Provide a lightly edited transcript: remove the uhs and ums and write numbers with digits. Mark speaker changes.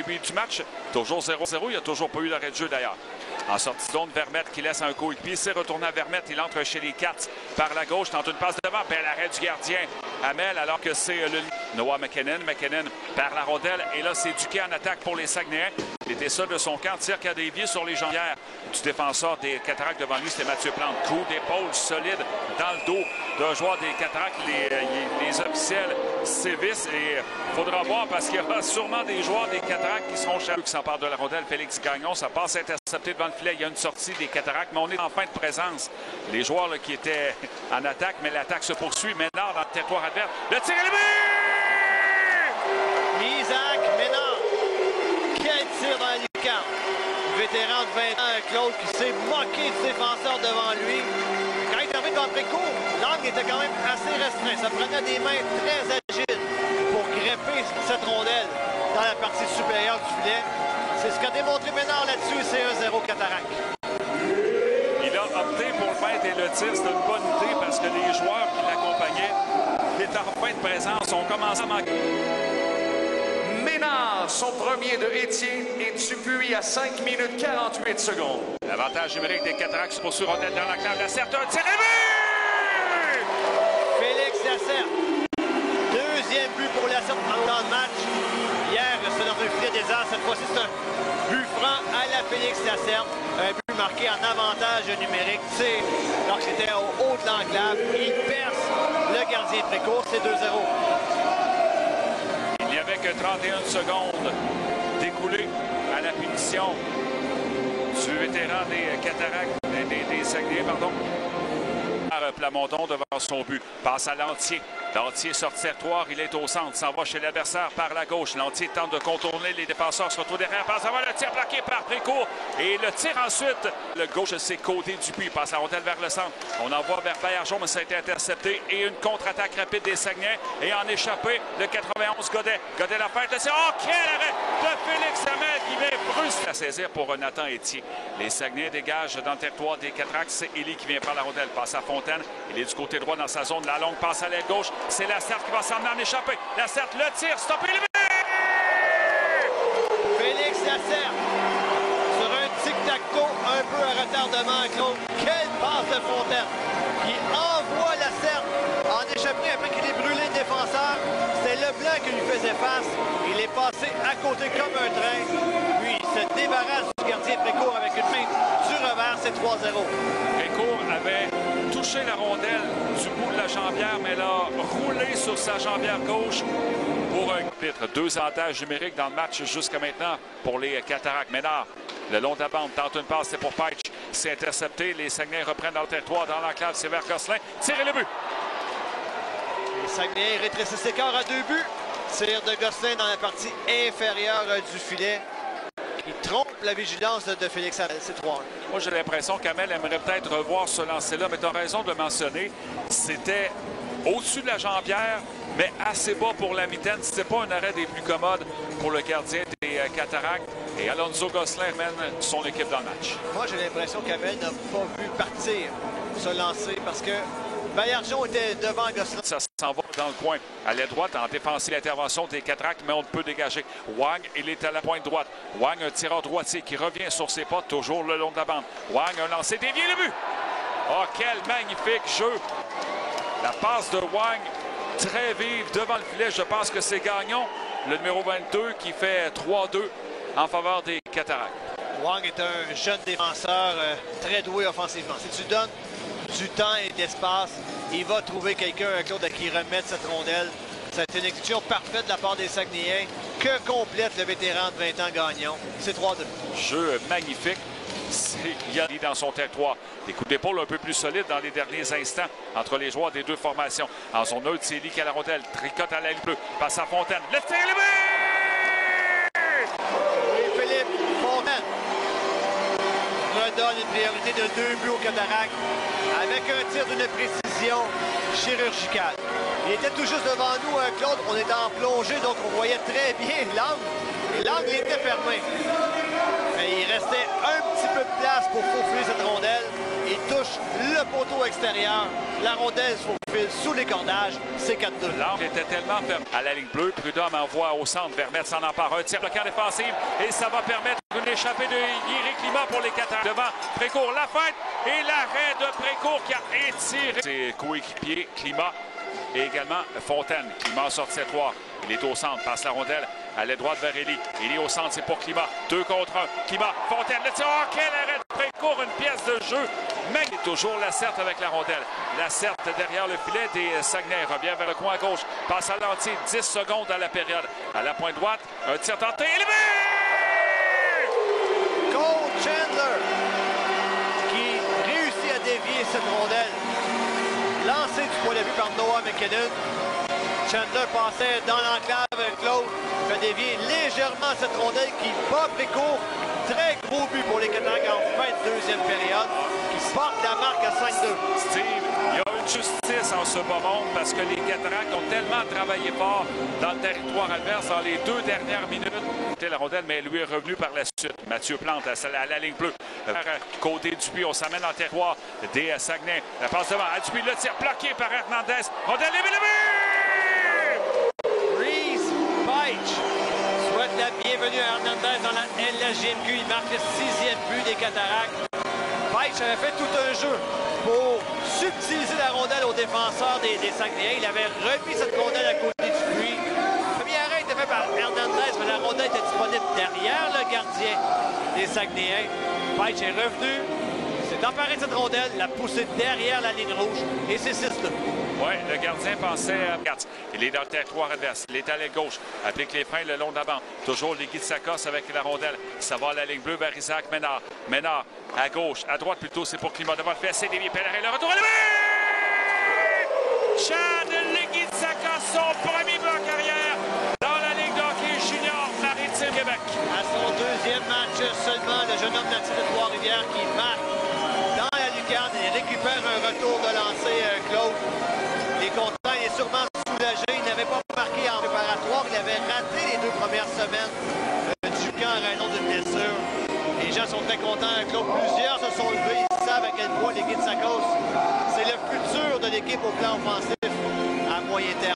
Speaker 1: début du match. Toujours 0-0. Il n'y a toujours pas eu d'arrêt de jeu d'ailleurs. En sortie de zone, Vermette qui laisse un coéquipier. C'est retourné à Vermette. Il entre chez les Cats par la gauche. Tente une passe devant. Bel arrêt du gardien. Hamel alors que c'est le Noah McKinnon. McKinnon perd la rondelle. Et là, c'est Duquet en attaque pour les Saguenayens. Il était seul de son camp. Tire qui a dévié sur les jambières du défenseur des Cataractes. Devant lui, c'était Mathieu Plante. Coup d'épaule solide dans le dos d'un joueur des Cataractes. Les officiels sévissent. Et il faudra voir parce qu'il y aura sûrement des joueurs des Cataractes qui seront chargés. Qui s'emparent de la rondelle. Félix Gagnon. Ça passe intercepté devant le filet. Il y a une sortie des Cataractes. Mais on est en fin de présence. Les joueurs là, qui étaient en attaque. Mais l'attaque se poursuit. Ménard dans le territoire adverse. Le tir est le but!
Speaker 2: Isaac Ménard. Quel tir dans la lucarne. Vétéran de 20 ans, Claude, qui s'est moqué du défenseur devant lui. Quand il est arrivé devant le précourt, l'angle était quand même assez restreint. Ça prenait des mains très agiles pour grepper cette rondelle dans la partie supérieure du filet. C'est ce qu'a démontré Ménard là-dessus. C'est 1-0 Cataracte.
Speaker 1: Il a opté pour le fait et le tir. C'est une bonne idée parce que les joueurs qui l'accompagnaient étaient en fin de présence. On commence à manquer.
Speaker 3: Ménard, son premier de Étienne et Dupuis à 5 minutes 48 secondes.
Speaker 1: L'avantage numérique des Cataractes se poursuit rondelle dans la clave. Lacerte, un tir et but!
Speaker 2: Félix Lacerte. Deuxième but pour Lacerte en temps de match. Hier, c'est dans un filet des Arts. Cette fois-ci, c'est un but franc à la Félix Lacerte. Un but marqué en avantage numérique. C'est alors que c'était au haut de l'enclave. Il perce le gardien précourt. C'est 2-0.
Speaker 1: Il n'y avait que 31 secondes découlées à la punition du vétéran des Cataractes, des Saguenayens, pardon. Plamondon devant son but. Passe à Lantier. Lantier sort de territoire. Il est au centre. S'en va chez l'adversaire par la gauche. Lantier tente de contourner les défenseurs. Se retrouve derrière. Passe avant le tir plaqué par Précourt. Et le tir ensuite. Le gauche s'est codé Dupuis. Passe la rondelle vers le centre. On envoie vers Baillargeon, mais ça a été intercepté. Et une contre-attaque rapide des Saguenayens. Et en échappé, le 91 Godet. Godet la fête. Oh, quel arrêt de Félix Hamel qui vient brusque à saisir pour Nathan Etier. Les Saguenayens dégagent dans le territoire des Cataractes. C'est Élie qui vient prendre la rondelle. Passe à Fontaine. Il est du côté droit dans sa zone. La longue passe à l'aile gauche. C'est Lacerte qui va s'emmener en échappé. Lacerte, le tir, stoppé, le but!
Speaker 2: Félix Lacerte sur un tic-tac-toe un peu à retardement, Claude. Quelle passe de Fontaine qui envoie Lacerte en échappé après qu'il ait brûlé le défenseur. C'était Leblanc qui lui faisait face. Il est passé à côté comme un train. Puis il se débarrasse du gardien Précourt avec une main du revers. C'est 3-0.
Speaker 1: Précourt avait touché la rondelle du bout de la jambière, mais elle a roulé sur sa jambière gauche pour un titre. 2 avantages numériques dans le match jusqu'à maintenant pour les Cataractes. Ménard, le long de la bande, tente une passe, c'est pour Peitsch. C'est intercepté. Les Saguenayens reprennent dans le territoire, dans l'enclave. C'est vers Gosselin. Tirez le but. Les
Speaker 2: Saguenayens rétrécissent l'écart à 2 buts. Tir de Gosselin dans la partie inférieure du filet. Il trompe la vigilance de Félix Hamel. C'est 3-1.
Speaker 1: Moi, j'ai l'impression qu'Hamel aimerait peut-être revoir ce lancer-là, mais tu as raison de le mentionner. C'était au-dessus de la jambière, mais assez bas pour la mitaine. Ce n'était pas un arrêt des plus commodes pour le gardien des Cataractes. Et Alonso Gosselin mène son équipe dans le match.
Speaker 2: Moi, j'ai l'impression qu'Hamel n'a pas vu partir ce lancer parce que Baillargeon était devant Gosselin.
Speaker 1: Ça s'en va dans le coin. À l'aile droite, en défensive, l'intervention des Cataractes, mais on ne peut dégager. Wang, il est à la pointe droite. Wang, un tireur droitier qui revient sur ses pas, toujours le long de la bande. Wang, un lancé dévié, le but! Oh, quel magnifique jeu! La passe de Wang, très vive devant le filet. Je pense que c'est Gagnon, le numéro 22, qui fait 3-2 en faveur des Cataractes.
Speaker 2: Wang est un jeune défenseur très doué offensivement. Si tu donnes du temps et de l'espace, il va trouver quelqu'un, Claude, à qui remettre cette rondelle. C'est une exécution parfaite de la part des Saguenayens que complète le vétéran de 20 ans Gagnon. C'est 3-2.
Speaker 1: Jeu magnifique. Il y a dans son territoire. Des coups d'épaule un peu plus solides dans les derniers instants entre les joueurs des deux formations. En zone neutre, c'est Élie qui a la rondelle. Tricote à l'aile bleue. Passe à Fontaine. Le tir, le but!
Speaker 2: Et Philippe Fontaine redonne une priorité de 2 buts au Cataractes avec un tir d'une précision chirurgicale. Il était tout juste devant nous, Claude. On était en plongée, donc on voyait très bien l'angle. Et l'angle était fermé. Mais il restait un petit peu de place pour faufiler cette rondelle. Il touche le poteau extérieur. La rondelle se faufile sous les cordages. C'est 4-2.
Speaker 1: L'angle était tellement fermé à la ligne bleue. Prudhomme envoie au centre. Vermette s'en empare. Un tir bloquant défensif. Et ça va permettre une échappée de Éric Lima pour les Cataractes. Devant Précourt. La fête et l'arrêt de Précourt qui a étiré ses coéquipiers. Climat et également Fontaine. Climat sort de ses trois. Il est au centre. Passe la rondelle à l'aile droite vers Élie. Il est au centre. C'est pour Climat. 2 contre 1. Climat. Fontaine. Le tir. Oh, quel arrêt de Précourt. Une pièce de jeu. Mais toujours Lacerte avec la rondelle. Lacerte derrière le filet des Saguenay. Revient vers le coin gauche. Passe à l'entier. 10 secondes à la période. À la pointe droite. Un tir tenté. Et le but!
Speaker 2: Cole Chandler qui réussit à dévier cette rondelle. Lancé du point de vue par Noah McKinnon. Chandler passait dans l'enclave. Claude fait dévier légèrement cette rondelle qui bat Précourt. Très gros but pour les Cataractes en fin de deuxième période. Qui porte la marque à 5-2.
Speaker 1: Steve, il y a une justice en ce moment parce que les Cataractes ont tellement travaillé fort dans le territoire adverse dans les 2 dernières minutes. C'était la rondelle, mais lui est revenu par la suite. Mathieu Plante à la ligne bleue. Côté Dupuis, on s'amène dans le territoire des Saguenay. La passe devant à Dupuis, le tir bloqué par Hernandez. Rondelle et le but!
Speaker 2: Reese Peitsch souhaite la bienvenue à Hernandez dans la LHJMQ. Il marque le 6e but des Cataractes. Peitsch avait fait tout un jeu pour subtiliser la rondelle aux défenseurs des Saguenayens. Il avait remis cette rondelle à côté du puits. Le premier arrêt était fait par Hernandez, mais la rondelle était disponible derrière le gardien des Saguenayens. Peitsch est revenu, s'est emparé de cette rondelle, l'a poussé derrière la ligne rouge et c'est 6-2.
Speaker 1: Oui, le gardien pensait à Gatz. Il est dans le territoire adverse. Il est à l'aile gauche. Applique les freins le long de la bande. Toujours les guides Sakos avec la rondelle. Ça va à la ligne bleue vers Isaac Ménard. Ménard à gauche, à droite plutôt. C'est pour Climat devant le fessé. Dévié Pellerin. Le retour à le but! Chad Legui Sakos, son premier but en carrière dans la Ligue de hockey junior Maritime Québec.
Speaker 2: À son 2e match seulement, le jeune homme natif de Trois-Rivières qui marque dans la lucarne et récupère un retour de lancer, Claude. Il est content, il est sûrement soulagé. Il n'avait pas marqué en préparatoire. Il avait raté les 2 premières semaines du camp à raison d'une blessure. Les gens sont très contents. Claude, plusieurs se sont levés. Ils savent à quel point les Guides Sakos, c'est le futur de l'équipe au plan offensif à moyen terme.